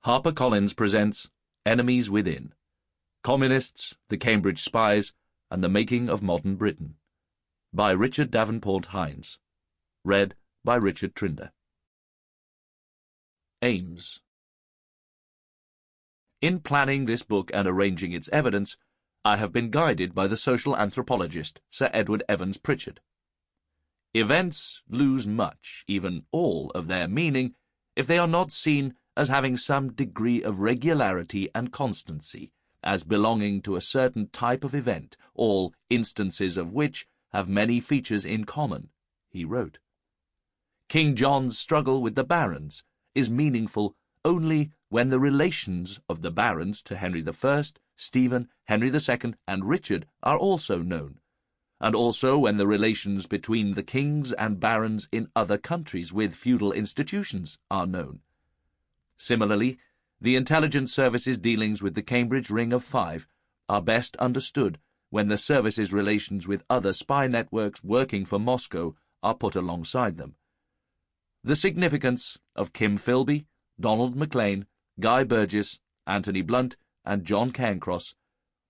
HarperCollins presents Enemies Within: Communists, the Cambridge Spies, and the Making of Modern Britain, by Richard Davenport-Hines. Read by Richard Trinder. Aims. In planning this book and arranging its evidence, I have been guided by the social anthropologist Sir Edward Evans Pritchard. Events lose much, even all, of their meaning if they are not seen as having some degree of regularity and constancy, as belonging to a certain type of event, all instances of which have many features in common, he wrote. King John's struggle with the barons is meaningful only when the relations of the barons to Henry I, Stephen, Henry II, and Richard are also known, and also when the relations between the kings and barons in other countries with feudal institutions are known. Similarly, the intelligence service's dealings with the Cambridge Ring of Five are best understood when the service's relations with other spy networks working for Moscow are put alongside them. The significance of Kim Philby, Donald Maclean, Guy Burgess, Anthony Blunt, and John Cairncross,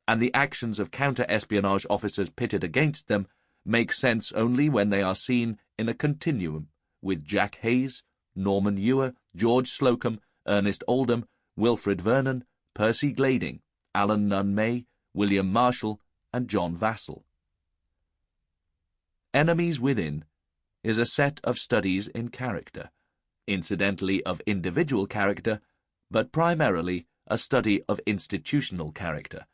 and the actions of counter-espionage officers pitted against them, make sense only when they are seen in a continuum with Jack Hayes, Norman Ewer, George Slocum, Ernest Oldham, Wilfred Vernon, Percy Glading, Alan Nunn May, William Marshall, and John Vassall. Enemies Within is a set of studies in character, incidentally of individual character, but primarily a study of institutional character.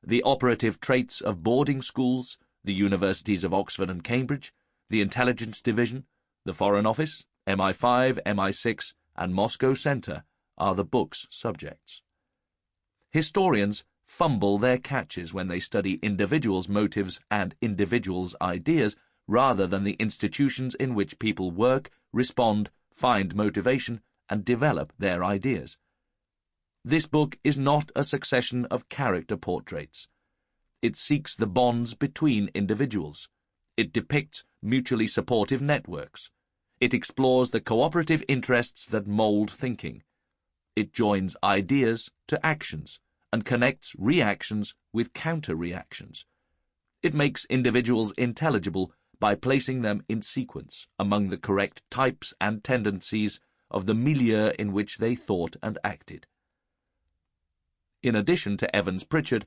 The operative traits of boarding schools, the universities of Oxford and Cambridge, the Intelligence Division, the Foreign Office, MI5, MI6, and Moscow Centre are the book's subjects. Historians fumble their catches when they study individuals' motives and individuals' ideas rather than the institutions in which people work, respond, find motivation, and develop their ideas. This book is not a succession of character portraits. It seeks the bonds between individuals. It depicts mutually supportive networks. It explores the cooperative interests that mold thinking. It joins ideas to actions and connects reactions with counter-reactions. It makes individuals intelligible by placing them in sequence among the correct types and tendencies of the milieu in which they thought and acted. In addition to Evans Pritchard,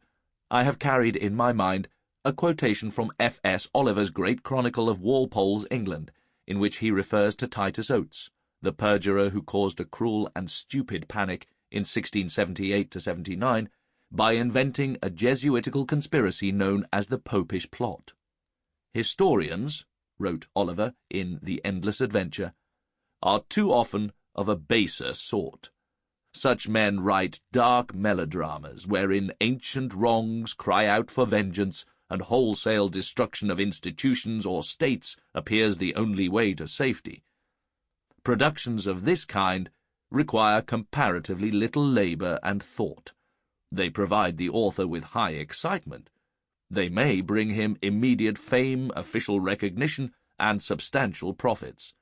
I have carried in my mind a quotation from F.S. Oliver's great chronicle of Walpole's England, in which he refers to Titus Oates, the perjurer who caused a cruel and stupid panic in 1678-79 by inventing a Jesuitical conspiracy known as the Popish Plot. Historians, wrote Oliver in The Endless Adventure, are too often of a baser sort. Such men write dark melodramas wherein ancient wrongs cry out for vengeance and wholesale destruction of institutions or states appears the only way to safety. Productions of this kind require comparatively little labor and thought. They provide the author with high excitement. They may bring him immediate fame, official recognition, and substantial profits.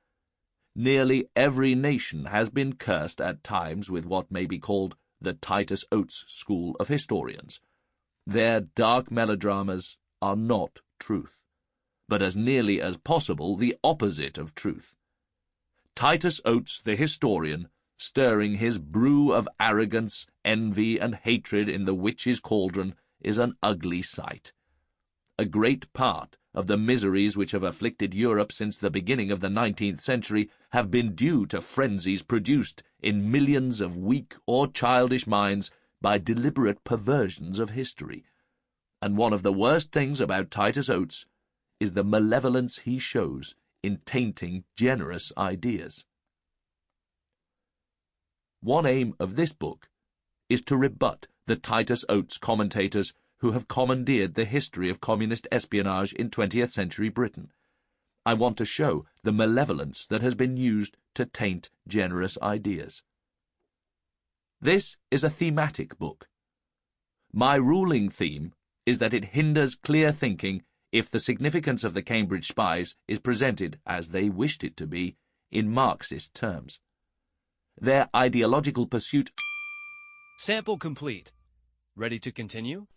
Nearly every nation has been cursed at times with what may be called the Titus Oates school of historians. Their dark melodramas are not truth, but as nearly as possible the opposite of truth. Titus Oates the historian, stirring his brew of arrogance, envy, and hatred in the witch's cauldron, is an ugly sight. A great part of the miseries which have afflicted Europe since the beginning of the 19th century have been due to frenzies produced in millions of weak or childish minds by deliberate perversions of history. And one of the worst things about Titus Oates is the malevolence he shows in tainting generous ideas. One aim of this book is to rebut the Titus Oates commentators who have commandeered the history of communist espionage in 20th century Britain. I want to show the malevolence that has been used to taint generous ideas. This is a thematic book. My ruling theme is that it hinders clear thinking if the significance of the Cambridge Spies is presented, as they wished it to be, in Marxist terms. their ideological pursuit. Sample complete. Ready to continue?